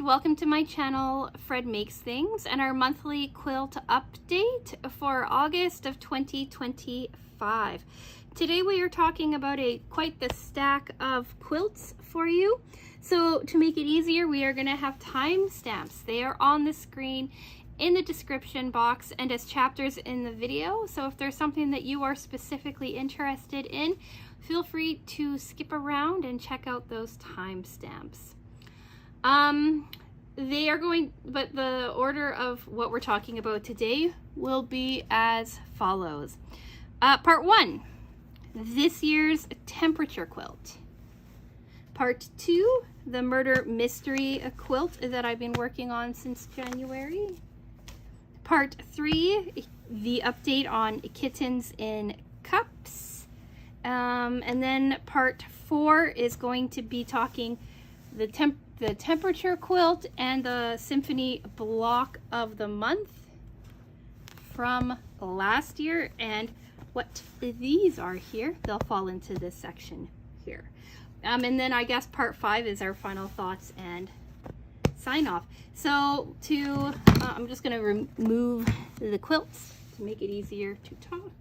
welcome to my channel, Fred Makes Things, and our monthly quilt update for August of 2025. Today we are talking about quite the stack of quilts for you. So to make it easier, we are going to have timestamps. They are on the screen in the description box and as chapters in the video. So if there's something that you are specifically interested in, feel free to skip around and check out those timestamps. They are going, but the order of what we're talking about today will be as follows. Part 1, this year's temperature quilt. Part 2, the murder mystery quilt that I've been working on since January. Part 3, the update on kittens in cups. And then part 4 is going to be talking the temperature quilt and the symphony block of the month from last year, and what these are here, they'll fall into this section here. And then I guess part 5 is our final thoughts and sign off. So I'm just going to remove the quilts to make it easier to talk.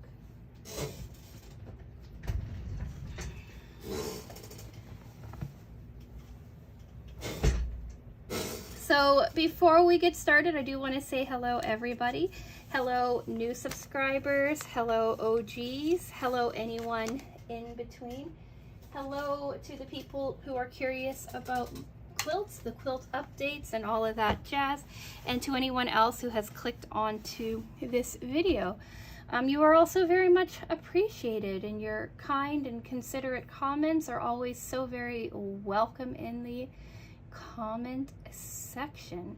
So before we get started, I do want to say hello everybody. Hello new subscribers, hello OGs, hello anyone in between. Hello to the people who are curious about quilts, the quilt updates and all of that jazz, and to anyone else who has clicked onto this video. You are also very much appreciated, and your kind and considerate comments are always so very welcome in the comment section.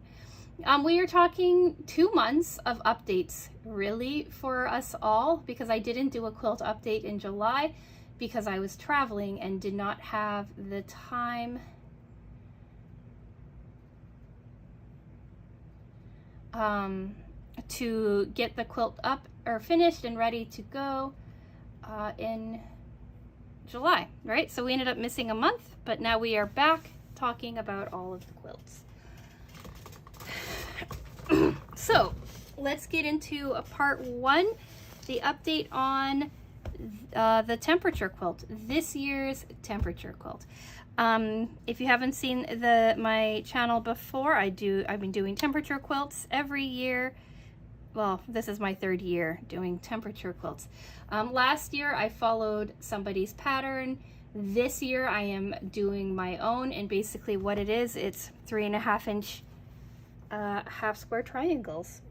We are talking 2 months of updates really for us all, because I didn't do a quilt update in July because I was traveling and did not have the time to get the quilt up or finished and ready to go in July, right? So we ended up missing a month, but now we are back talking about all of the quilts. So let's get into part 1, the update on the temperature quilt, this year's temperature quilt. If you haven't seen my channel before, I've been doing temperature quilts every year. Well, this is my 3rd year doing temperature quilts. Last year I followed somebody's pattern. This year I am doing my own, and basically what it is, it's 3.5 inch half square triangles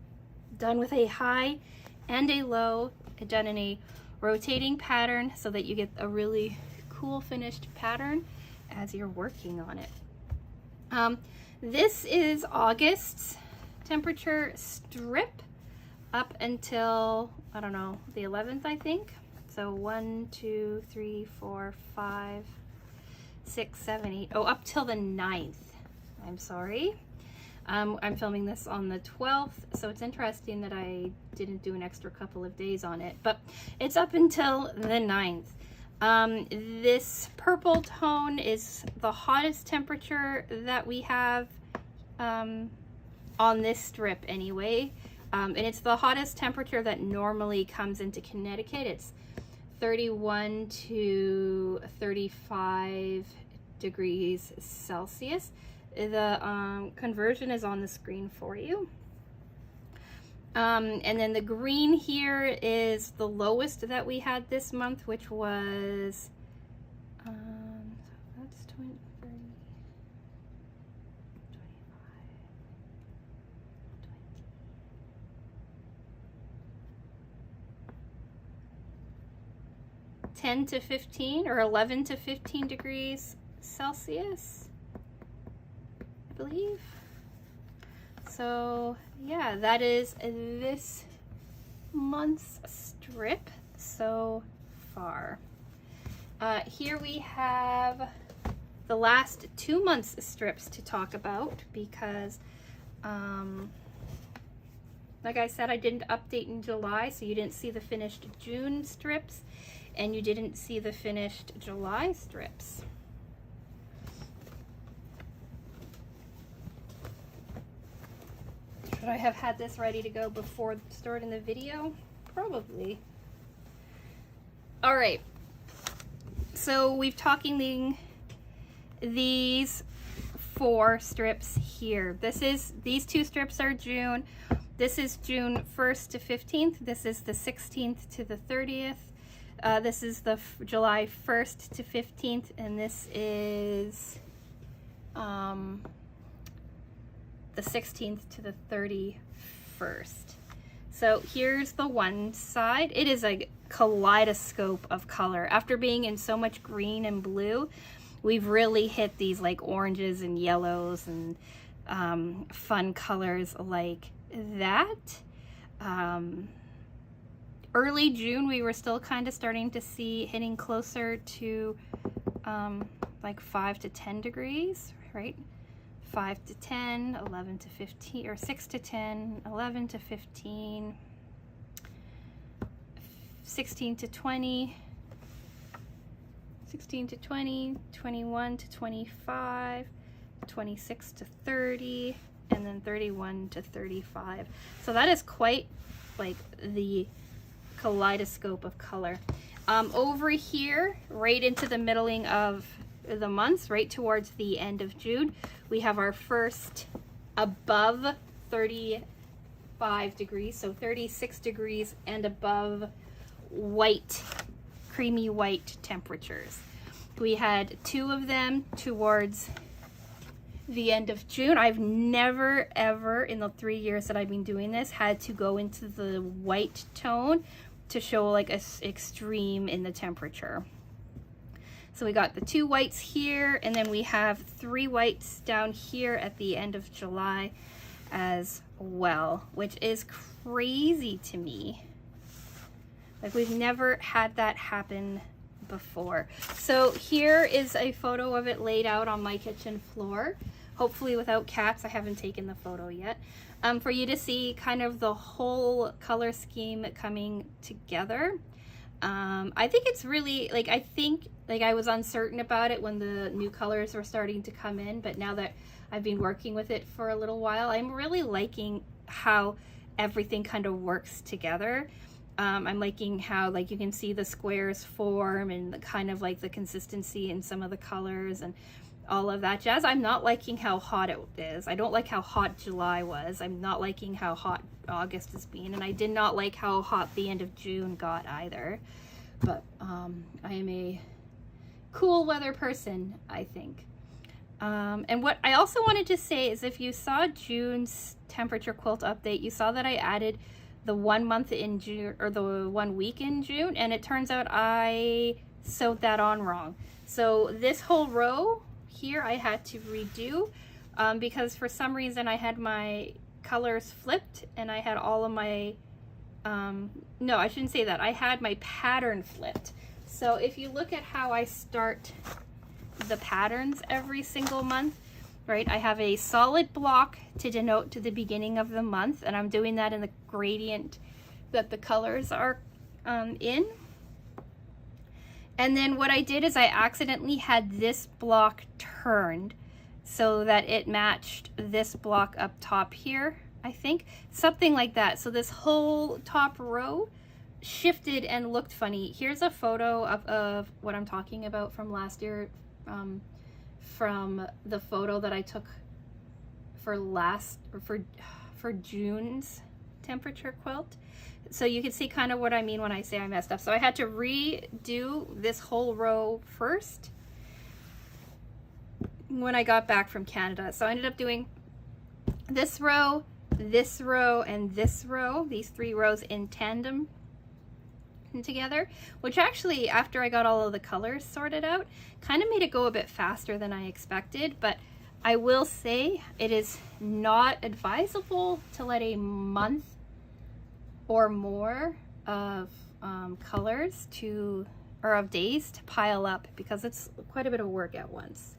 done with a high and a low, done in a rotating pattern so that you get a really cool finished pattern as you're working on it. This is August's temperature strip up until, I don't know, the 11th, I think. So 1, 2, 3, 4, 5, 6, 7, 8. Oh, up till the 9th. I'm sorry. I'm filming this on the 12th, so it's interesting that I didn't do an extra couple of days on it, but it's up until the 9th. This purple tone is the hottest temperature that we have on this strip anyway. And it's the hottest temperature that normally comes into Connecticut. It's 31 to 35 degrees Celsius. The conversion is on the screen for you. And then the green here is the lowest that we had this month, which was, that's 20, 30, 25, 10 to 15 or 11 to 15 degrees Celsius, I believe. So yeah, that is this month's strip so far. Here we have the last 2 months strips to talk about, because like I said, I didn't update in July, so you didn't see the finished June strips and you didn't see the finished July strips. Should I have had this ready to go before starting the video? Probably. All right. So we've talking these 4 strips here. These 2 strips are June. This is June 1st to 15th. This is the 16th to the 30th. This is the July 1st to 15th, and this is the 16th to the 31st. So here's the one side. It is a kaleidoscope of color. After being in so much green and blue, we've really hit these like oranges and yellows and fun colors like that. Early June, we were still kind of starting to see hitting closer to like 5 to 10 degrees, right? 5 to 10, 11 to 15, or 6 to 10, 11 to 15, 16 to 20, 16 to 20, 21 to 25, 26 to 30, and then 31 to 35. So that is quite like the kaleidoscope of color. Over here, right into the middling of the months, right towards the end of June, we have our first above 35 degrees, so 36 degrees and above white, creamy white temperatures. We had 2 of them towards the end of June. I've never ever in the 3 years that I've been doing this had to go into the white tone to show like a extreme in the temperature. So we got the 2 whites here, and then we have 3 whites down here at the end of July as well, which is crazy to me. Like, we've never had that happen before. So here is a photo of it laid out on my kitchen floor, hopefully without cats. I haven't taken the photo yet. For you to see kind of the whole color scheme coming together. I think it's really, like, I was uncertain about it when the new colors were starting to come in, but now that I've been working with it for a little while, I'm really liking how everything kind of works together. I'm liking how, like, you can see the squares form and the kind of like the consistency in some of the colors and all of that jazz. I'm not liking how hot it is. I don't like how hot July was. I'm not liking how hot August has been, and I did not like how hot the end of June got either. But I am a cool weather person, I think. And what I also wanted to say is, if you saw June's temperature quilt update, you saw that I added the 1 month in June, or the 1 week in June, and it turns out I sewed that on wrong. So this whole row here I had to redo because for some reason I had my colors flipped, and I had all of my no, I shouldn't say that. I had my pattern flipped. So if you look at how I start the patterns every single month, right, I have a solid block to denote to the beginning of the month, and I'm doing that in the gradient that the colors are in. And then what I did is I accidentally had this block turned so that it matched this block up top here, I think. Something like that. So this whole top row shifted and looked funny. Here's a photo of what I'm talking about from last year, from the photo that I took for June's temperature quilt. So you can see kind of what I mean when I say I messed up. So I had to redo this whole row first when I got back from Canada. So I ended up doing this row, and this row, these 3 rows in tandem together, which actually, after I got all of the colors sorted out, kind of made it go a bit faster than I expected. But I will say it is not advisable to let a month or more of colors or of days to pile up, because it's quite a bit of work at once.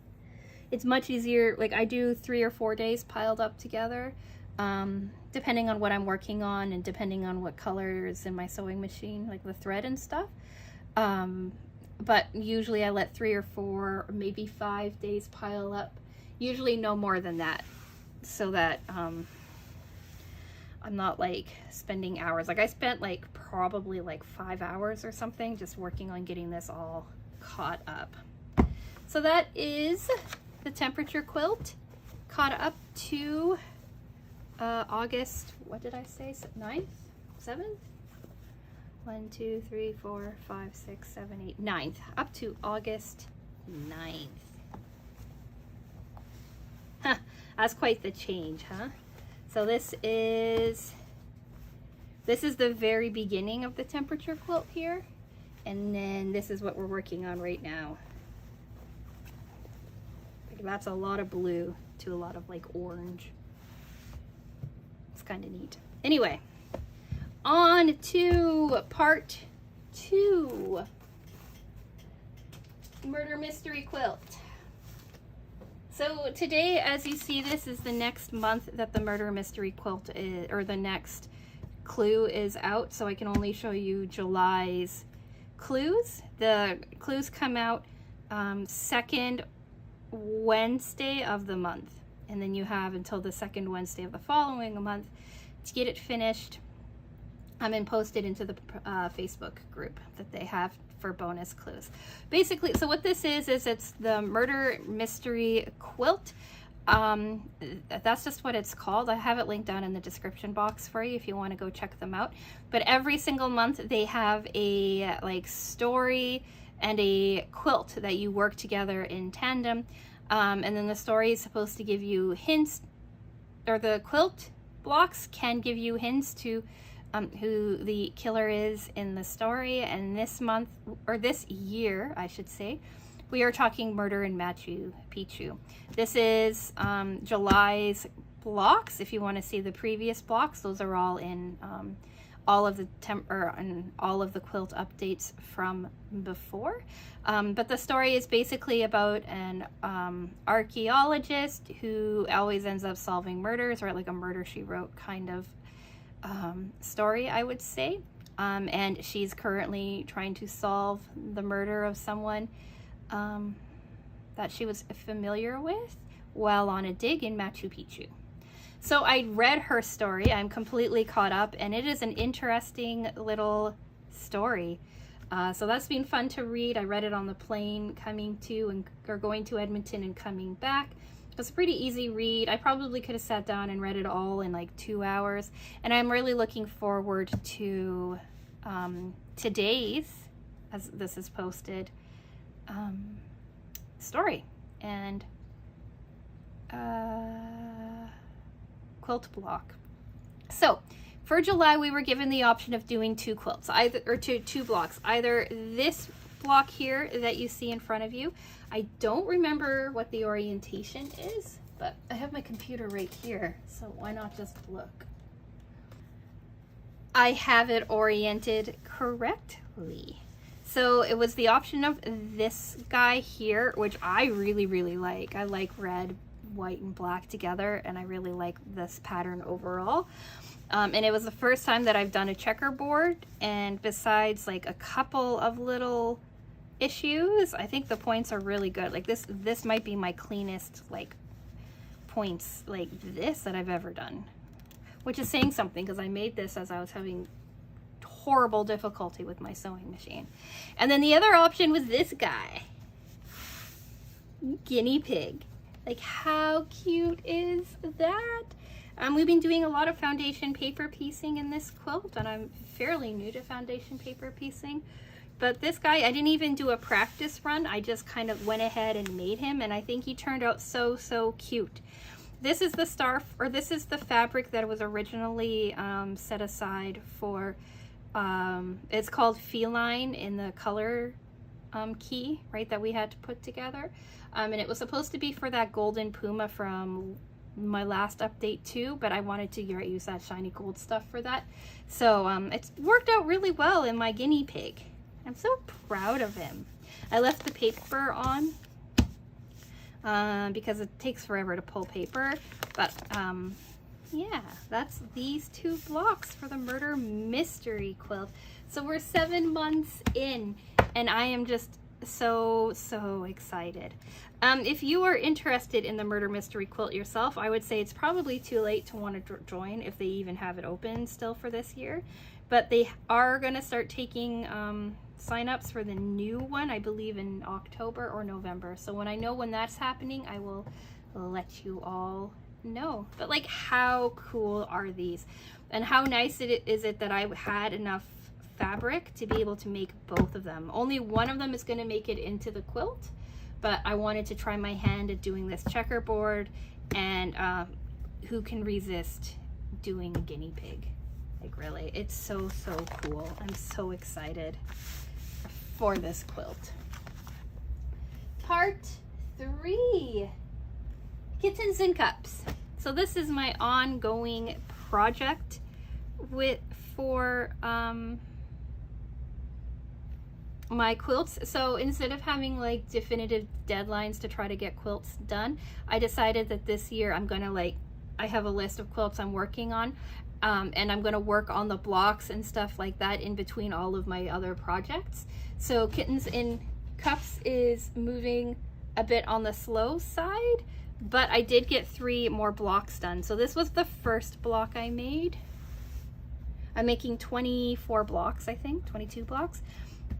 It's much easier, like I do 3 or 4 days piled up together, depending on what I'm working on and depending on what color is in my sewing machine, like the thread and stuff. But usually I let 3 or 4 or maybe 5 days pile up, usually no more than that, so that I'm not like spending hours. Like I spent like probably like 5 hours or something just working on getting this all caught up. So that is the temperature quilt, caught up to August, what did I say, 9th, 7th? 1, 2, 3, 4, 5, 6, 7, 8, 9th, up to August 9th. Huh, that's quite the change, huh? So this is the very beginning of the temperature quilt here, and then this is what we're working on right now. That's a lot of blue to a lot of like orange. It's kind of neat. Anyway, on to part 2. Murder Mystery Quilt. So today, as you see, this is the next month that the Murder Mystery Quilt is, or the next clue is out. So I can only show you July's clues. The clues come out second Wednesday of the month, and then you have until the second Wednesday of the following month to get it finished and posted into the Facebook group that they have for bonus clues. Basically, so what this is it's the Murder Mystery Quilt. That's just what it's called. I have it linked down in the description box for you if you want to go check them out. But every single month they have a like story and a quilt that you work together in tandem, and then the story is supposed to give you hints, or the quilt blocks can give you hints to who the killer is in the story. And this month, or this year I should say, we are talking Murder in Machu Picchu. This is July's blocks. If you want to see the previous blocks, those are all in all of the all of the quilt updates from before. But the story is basically about an archaeologist who always ends up solving murders, or like a murder she wrote kind of story, I would say. And she's currently trying to solve the murder of someone that she was familiar with while on a dig in Machu Picchu. So I read her story. I'm completely caught up, and it is an interesting little story. So that's been fun to read. I read it on the plane coming to or going to Edmonton and coming back. It was a pretty easy read. I probably could have sat down and read it all in like 2 hours. And I'm really looking forward to today's, as this is posted, story and quilt block. So for July, we were given the option of doing 2 quilts, either two blocks, either this block here that you see in front of you. I don't remember what the orientation is, but I have my computer right here, so why not just look? I have it oriented correctly. So it was the option of this guy here, which I really, really like. I like red, white, and black together, and I really like this pattern overall. And it was the first time that I've done a checkerboard, and besides like a couple of little issues, I think the points are really good. Like this might be my cleanest like points like this that I've ever done, which is saying something because I made this as I was having horrible difficulty with my sewing machine. And then the other option was this guy, guinea pig. Like, how cute is that? We've been doing a lot of foundation paper piecing in this quilt, and I'm fairly new to foundation paper piecing. But this guy, I didn't even do a practice run. I just kind of went ahead and made him, and I think he turned out so, so cute. This is the this is the fabric that was originally set aside for, it's called Feline in the color key, right, that we had to put together. And it was supposed to be for that golden puma from my last update too, but I wanted to use that shiny gold stuff for that. So it's worked out really well in my guinea pig. I'm so proud of him. I left the paper on because it takes forever to pull paper, but yeah, that's these 2 blocks for the Murder Mystery Quilt. So we're 7 months in, and I am just so excited. If you are interested in the murder mystery quilt yourself, I would say it's probably too late to want to join, if they even have it open still for this year. But they are going to start taking sign-ups for the new one, I believe in October or November. So when I know when that's happening, I will let you all know. But like, how cool are these? And how nice is it that I had enough fabric to be able to make both of them. Only one of them is going to make it into the quilt, but I wanted to try my hand at doing this checkerboard, and who can resist doing a guinea pig? Like, really, it's so cool. I'm so excited for this quilt. Part 3, Kittens and Cups. So this is my ongoing project for my quilts. So instead of having like definitive deadlines to try to get quilts done, I decided that this year I'm gonna, like, I have a list of quilts I'm working on, and I'm gonna work on the blocks and stuff like that in between all of my other projects. So Kittens in Cups is moving a bit on the slow side, but I did get 3 more blocks done. So this was the first block I made. I'm making 24 blocks, I think, 22 blocks.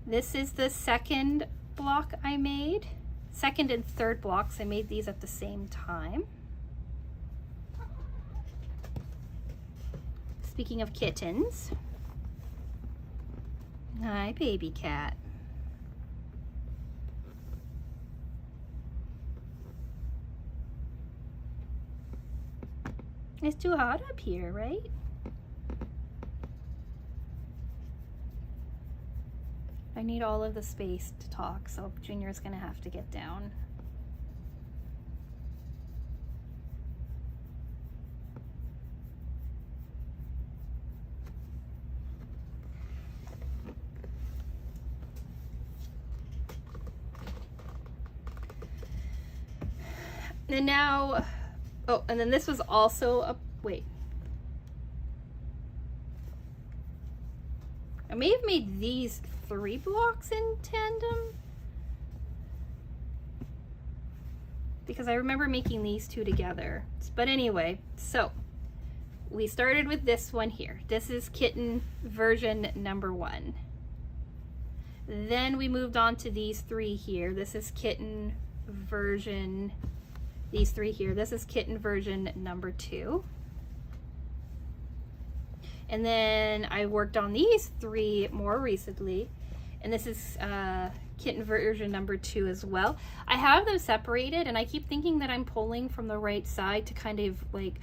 This is the second block I made. Second and third blocks, I made these at the same time. Speaking of kittens. Hi, baby cat. It's too hot up here, right? I need all of the space to talk, so Junior's gonna have to get down. And now, oh, and then this was also a, wait. I may have made these 3 blocks in tandem, because I remember making these 2 together. But anyway, so we started with this one here. This is kitten version number 1. Then we moved on to these 3 here. This is kitten version, these 3 here. This is kitten version number 2. And then I worked on these 3 more recently, and this is kitten version number 2 as well. I have them separated, and I keep thinking that I'm pulling from the right side to kind of like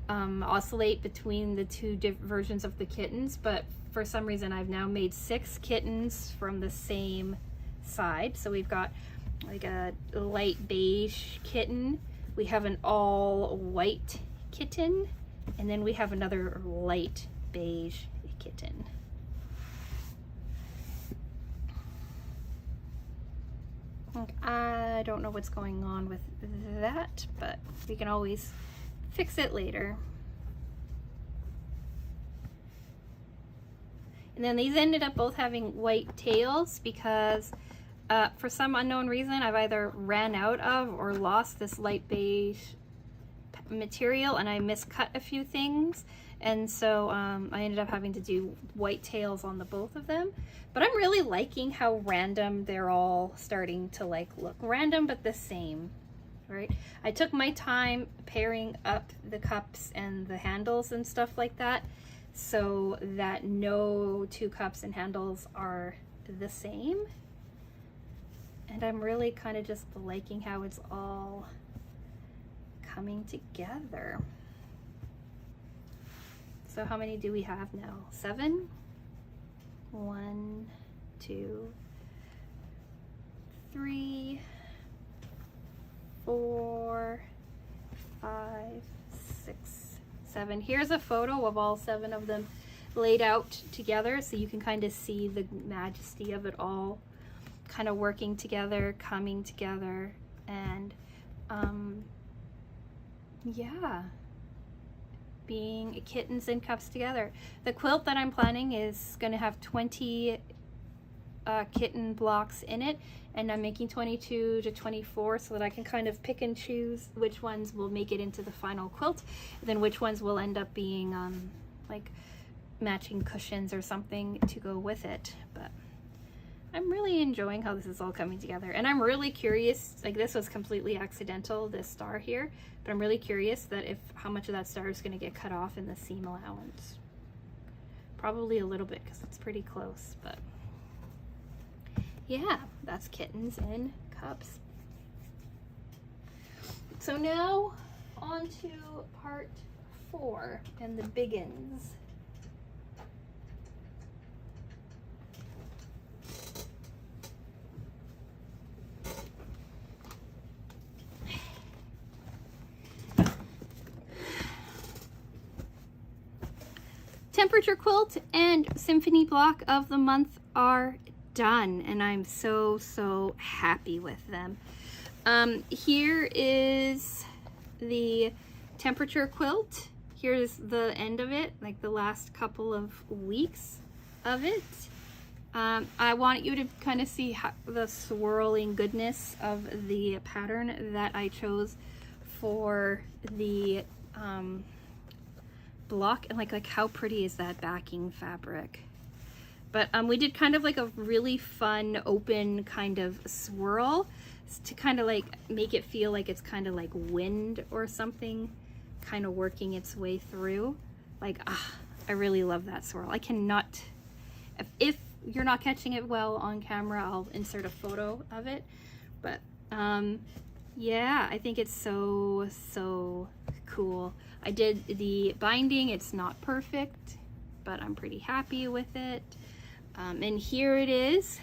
oscillate between the 2 different versions of the kittens, but for some reason I've now made 6 kittens from the same side. So we've got like a light beige kitten, we have an all white kitten, and then we have another light beige kitten. I don't know what's going on with that, but we can always fix it later. And then these ended up both having white tails because for some unknown reason I've either ran out of or lost this light beige material, and I miscut a few things, and so I ended up having to do white tails on the both of them. But I'm really liking how random they're all starting to like look. Random but the same, right? I took my time pairing up the cups and the handles and stuff like that so that no 2 cups and handles are the same. And I'm really kind of just liking how it's all coming together. So how many do we have now? 7? 1, 2, 3, 4, 5, 6, 7. Here's a photo of all 7 of them laid out together, so you can kind of see the majesty of it all kind of working together, coming together, and yeah, being kittens and cups together. The quilt that I'm planning is going to have 20 kitten blocks in it, and I'm making 22 to 24 so that I can kind of pick and choose which ones will make it into the final quilt, and then which ones will end up being like matching cushions or something to go with it. But I'm really enjoying how this is all coming together, and I'm really curious, like this was completely accidental, this star here, but I'm really curious that if how much of that star is going to get cut off in the seam allowance. Probably a little bit because it's pretty close, but yeah, that's Kittens in Cups. So now on to part 4 and the biggins. Temperature quilt and symphony block of the month are done, and I'm so happy with them. Here is the temperature quilt. Here's the end of it, like the last couple of weeks of it. I want you to kind of see how, the swirling goodness of the pattern that I chose for the block, and like how pretty is that backing fabric. But we did kind of like a really fun open kind of swirl to kind of like make it feel like it's kind of like wind or something kind of working its way through. Like I really love that swirl. I cannot, if you're not catching it well on camera, I'll insert a photo of it. But yeah, I think it's so cool. I did the binding. It's not perfect, but I'm pretty happy with it. And here it is.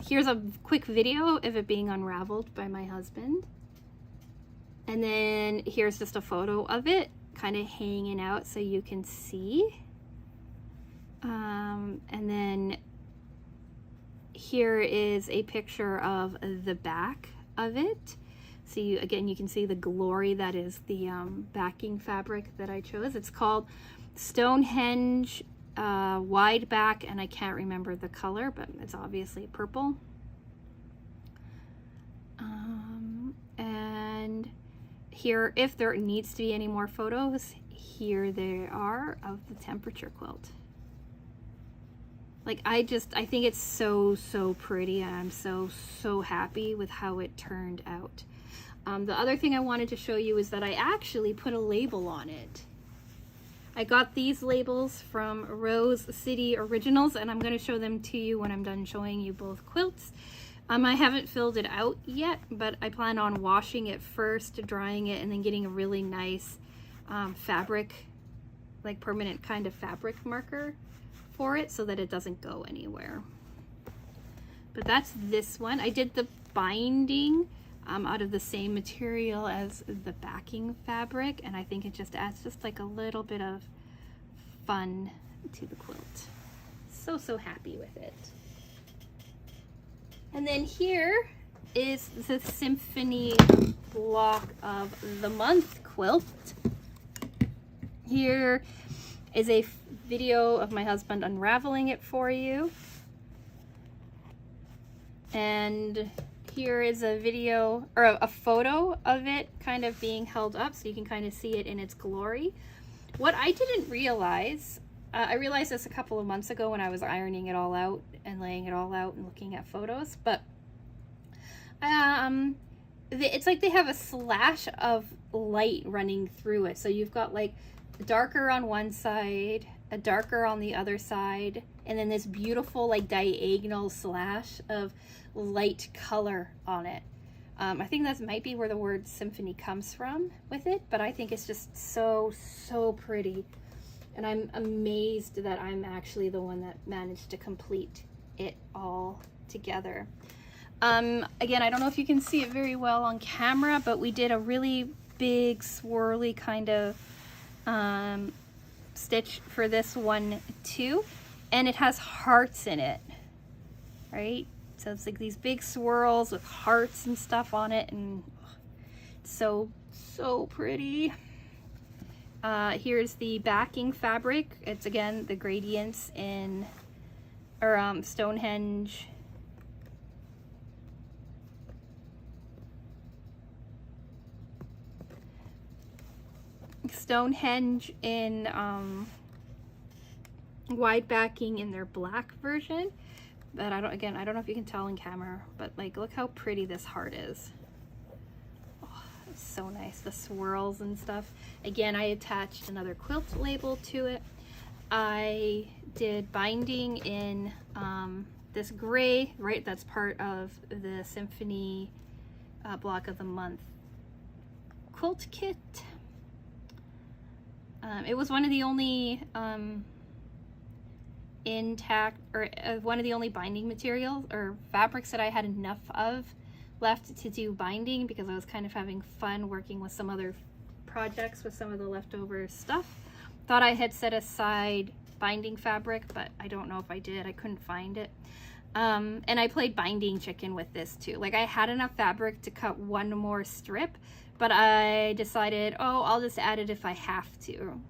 Here's a quick video of it being unraveled by my husband. And then here's just a photo of it kind of hanging out so you can see. And then here is a picture of the back of it. So again, you can see the glory that is the backing fabric that I chose. It's called Stonehenge wide back, and I can't remember the color, but it's obviously purple. And here, if there needs to be any more photos, here they are of the temperature quilt. Like I think it's so pretty, and I'm so happy with how it turned out. The other thing I wanted to show you is that I actually put a label on it. I got these labels from Rose City Originals, and I'm going to show them to you when I'm done showing you both quilts. I haven't filled it out yet, but I plan on washing it first, drying it, and then getting a really nice fabric, like permanent kind of fabric marker for it so that it doesn't go anywhere. But that's this one. I did the binding out of the same material as the backing fabric, and I think it just adds just like a little bit of fun to the quilt. So happy with it. And then here is the symphony block of the month quilt. Here is a video of my husband unraveling it for you, and here is a video or a photo of it kind of being held up so you can kind of see it in its glory. What I didn't realize, I realized this a couple of months ago when I was ironing it all out and laying it all out and looking at photos, but it's like they have a slash of light running through it. So you've got like darker on one side, a darker on the other side, and then this beautiful like diagonal slash of light color on it. I think that might be where the word symphony comes from with it, but I think it's just so pretty, and I'm amazed that I'm actually the one that managed to complete it all together. Again, I don't know if you can see it very well on camera, but we did a really big swirly kind of stitch for this one too, and it has hearts in it, right? So it's like these big swirls with hearts and stuff on it, and it's so pretty. Here's the backing fabric. It's again the gradients in or Stonehenge. Stonehenge in wide backing in their black version. But I don't know if you can tell in camera, but like, look how pretty this heart is. Oh, it's so nice. The swirls and stuff. Again, I attached another quilt label to it. I did binding in this gray, right? That's part of the Symphony Block of the Month quilt kit. It was one of the only intact, or one of the only binding materials or fabrics that I had enough of left to do binding, because I was kind of having fun working with some other projects with some of the leftover stuff. Thought I had set aside binding fabric, but I don't know if I did. I couldn't find it. And I played binding chicken with this too. Like, I had enough fabric to cut one more strip, but I decided, oh, I'll just add it if I have to.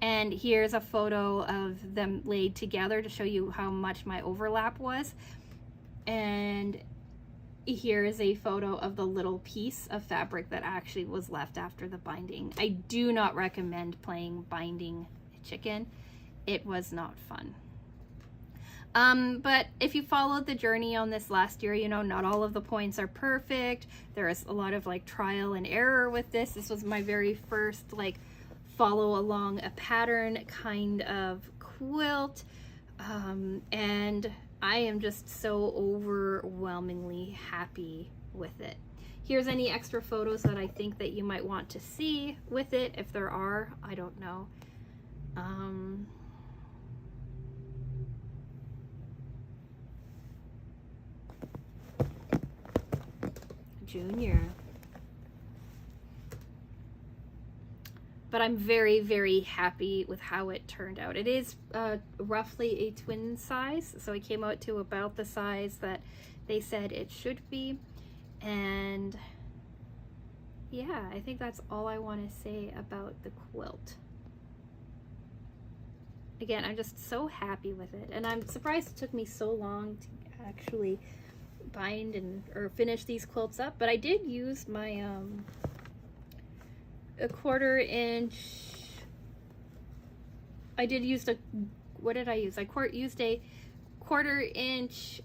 And here's a photo of them laid together to show you how much my overlap was. And here is a photo of the little piece of fabric that actually was left after the binding. I do not recommend playing binding chicken. It was not fun. But if you followed the journey on this last year, you know, not all of the points are perfect. There is a lot of like trial and error with this. This was my very first like follow along a pattern kind of quilt. And I am just so overwhelmingly happy with it. Here's any extra photos that I think that you might want to see with it. If there are, I don't know. Junior. But I'm very, very happy with how it turned out. It is roughly a twin size, so it came out to about the size that they said it should be. And yeah, I think that's all I want to say about the quilt. Again, I'm just so happy with it, and I'm surprised it took me so long to actually bind or finish these quilts up. But I did use my a 1/4 inch. I did use what did I use? I used a 1/4 inch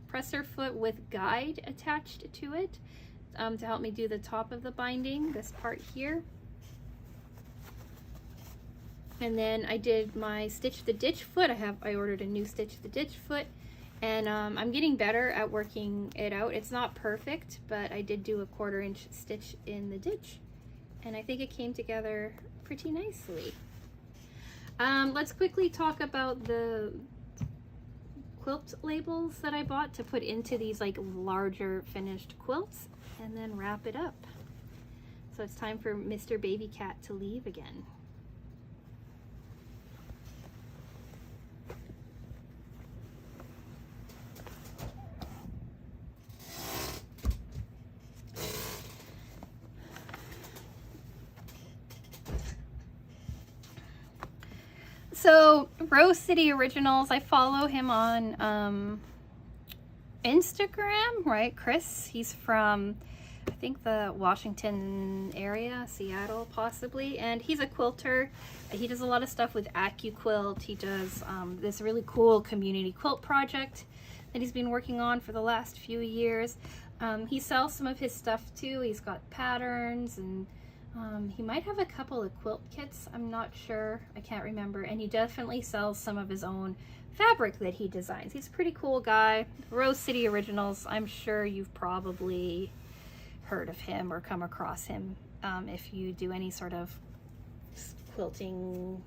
presser foot with guide attached to it to help me do the top of the binding, this part here. And then I did my stitch the ditch foot. I ordered a new stitch the ditch foot, and I'm getting better at working it out. It's not perfect, but I did do a 1/4 inch stitch in the ditch, and I think it came together pretty nicely. Let's quickly talk about the quilt labels that I bought to put into these like larger finished quilts, and then wrap it up. So it's time for Mr. Baby Cat to leave again. So Rose City Originals, I follow him on Instagram, right? Chris, he's from, I think, the Washington area, Seattle possibly, and he's a quilter. He does a lot of stuff with AccuQuilt. He does this really cool community quilt project that he's been working on for the last few years. He sells some of his stuff too. He's got patterns, and he might have a couple of quilt kits, I'm not sure, I can't remember, and he definitely sells some of his own fabric that he designs. He's a pretty cool guy. Rose City Originals, I'm sure you've probably heard of him or come across him if you do any sort of quilting,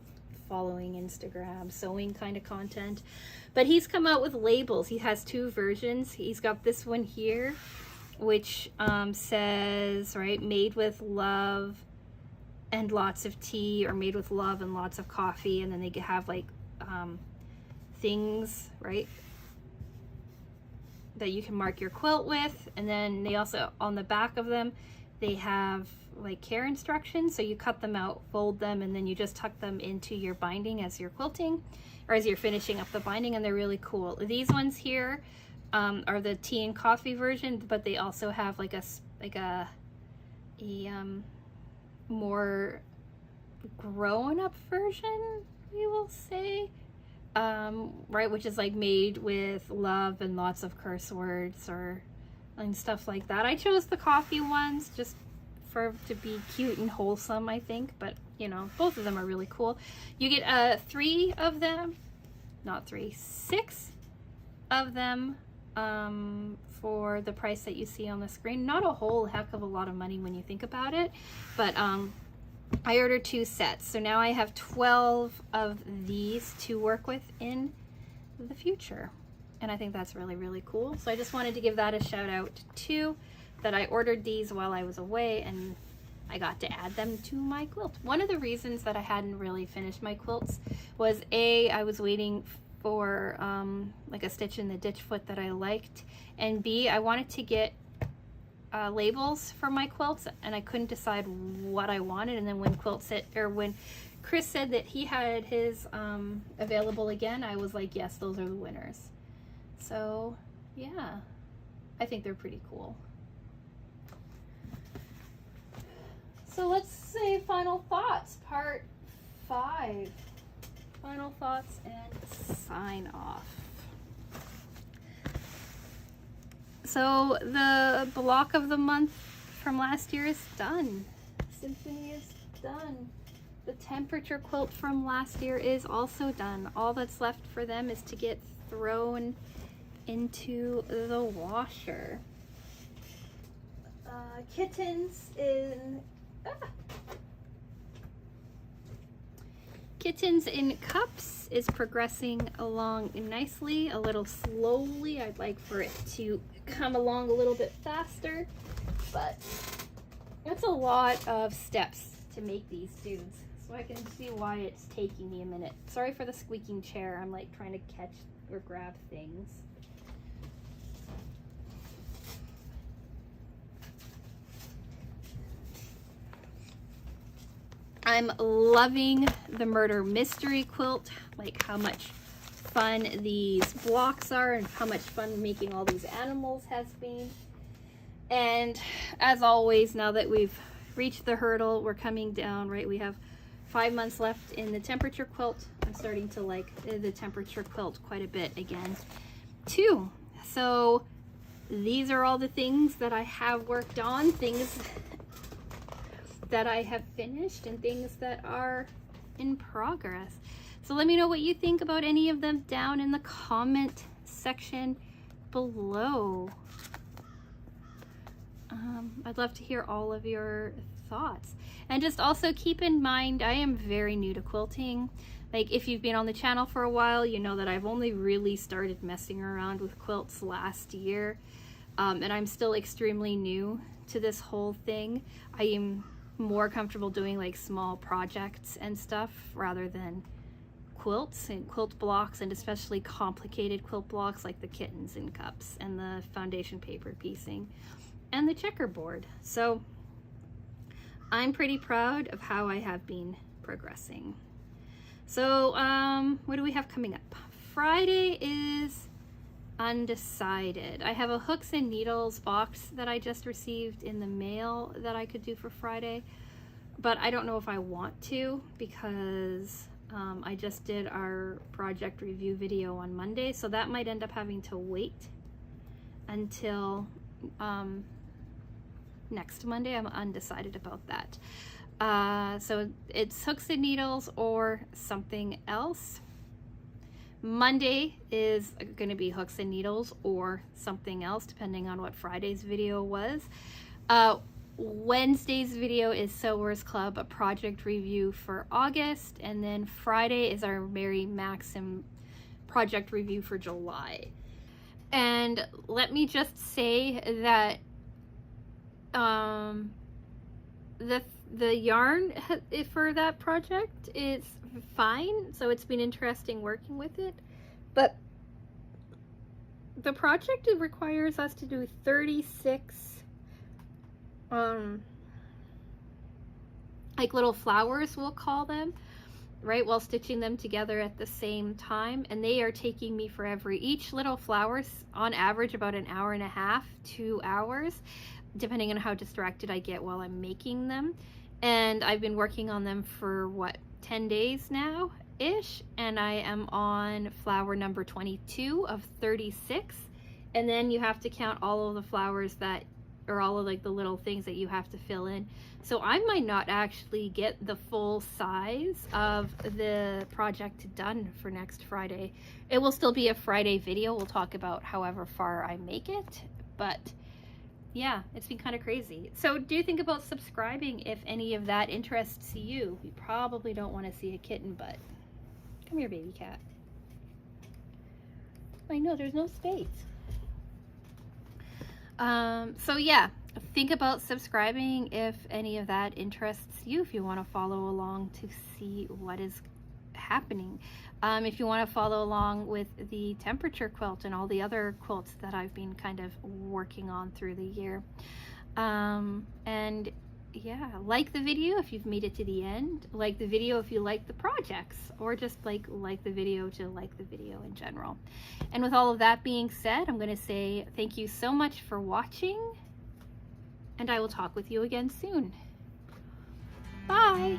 following Instagram, sewing kind of content. But he's come out with labels. He has 2 versions. He's got this one here, which says, right, made with love and lots of tea, or made with love and lots of coffee. And then they have like things, right, that you can mark your quilt with. And then they also, on the back of them, they have like care instructions. So you cut them out, fold them, and then you just tuck them into your binding as you're quilting, or as you're finishing up the binding, and they're really cool. These ones here are the tea and coffee version, but they also have like a more grown-up version, we will say, right, which is like made with love and lots of curse words and stuff like that. I chose the coffee ones just to be cute and wholesome, I think, but you know, both of them are really cool. You get 3 of them, not 3, 6 of them for the price that you see on the screen. Not a whole heck of a lot of money when you think about it, but I ordered 2 sets, so now I have 12 of these to work with in the future, and I think that's really, really cool. So I just wanted to give that a shout out too, that I ordered these while I was away and I got to add them to my quilt. One of the reasons that I hadn't really finished my quilts was A, I was waiting for like a stitch in the ditch foot that I liked, and B, I wanted to get labels for my quilts, and I couldn't decide what I wanted. And then when when Chris said that he had his available again, I was like, yes, those are the winners. So yeah, I think they're pretty cool. So let's say final thoughts, part 5. Final thoughts and sign off. So the block of the month from last year is done. Symphony is done. The temperature quilt from last year is also done. All that's left for them is to get thrown into the washer. Kittens in Cups is progressing along nicely, a little slowly. I'd like for it to come along a little bit faster, but it's a lot of steps to make these dudes, so I can see why it's taking me a minute. Sorry for the squeaking chair. I'm like trying to catch or grab things. I'm loving the murder mystery quilt, like how much fun these blocks are and how much fun making all these animals has been. And as always, now that we've reached the hurdle, we're coming down, right? We have 5 months left in the temperature quilt. I'm starting to like the temperature quilt quite a bit again too. So these are all the things that I have worked on, things that I have finished and things that are in progress. So let me know what you think about any of them down in the comment section below. I'd love to hear all of your thoughts. And just also keep in mind, I am very new to quilting. Like, if you've been on the channel for a while, you know that I've only really started messing around with quilts last year. And I'm still extremely new to this whole thing. I am more comfortable doing like small projects and stuff rather than quilts and quilt blocks, and especially complicated quilt blocks like the Kittens in Cups and the foundation paper piecing and the checkerboard. So I'm pretty proud of how I have been progressing. So what do we have coming up? Friday is undecided. I have a hooks and needles box that I just received in the mail that I could do for Friday, but I don't know if I want to, because I just did our project review video on Monday, so that might end up having to wait until next Monday. I'm undecided about that. So it's hooks and needles or something else. Monday is going to be hooks and needles or something else, depending on what Friday's video was. Wednesday's video is Sewers Club, a project review for August, and then Friday is our Mary Maxim project review for July. And let me just say that the yarn for that project is fine, so it's been interesting working with it, but the project, it requires us to do 36 like little flowers, we'll call them, right, while stitching them together at the same time, and they are taking me forever. Each little flower's on average about an hour and a half, 2 hours, depending on how distracted I get while I'm making them. And I've been working on them for what, 10 days now ish, and I am on flower number 22 of 36. And then you have to count all of the flowers that, or all of like the little things that you have to fill in. So I might not actually get the full size of the project done for next Friday. It will still be a Friday video. We'll talk about however far I make it, but yeah, it's been kind of crazy. So do think about subscribing if any of that interests you. You probably don't want to see a kitten, but come here, baby cat. I know there's no space. So yeah, think about subscribing if any of that interests you, if you want to follow along to see what is happening. If you want to follow along with the temperature quilt and all the other quilts that I've been kind of working on through the year. And yeah, like the video if you've made it to the end, like the video if you like the projects, or just like the video to like the video in general. And with all of that being said, I'm going to say thank you so much for watching, and I will talk with you again soon. Bye!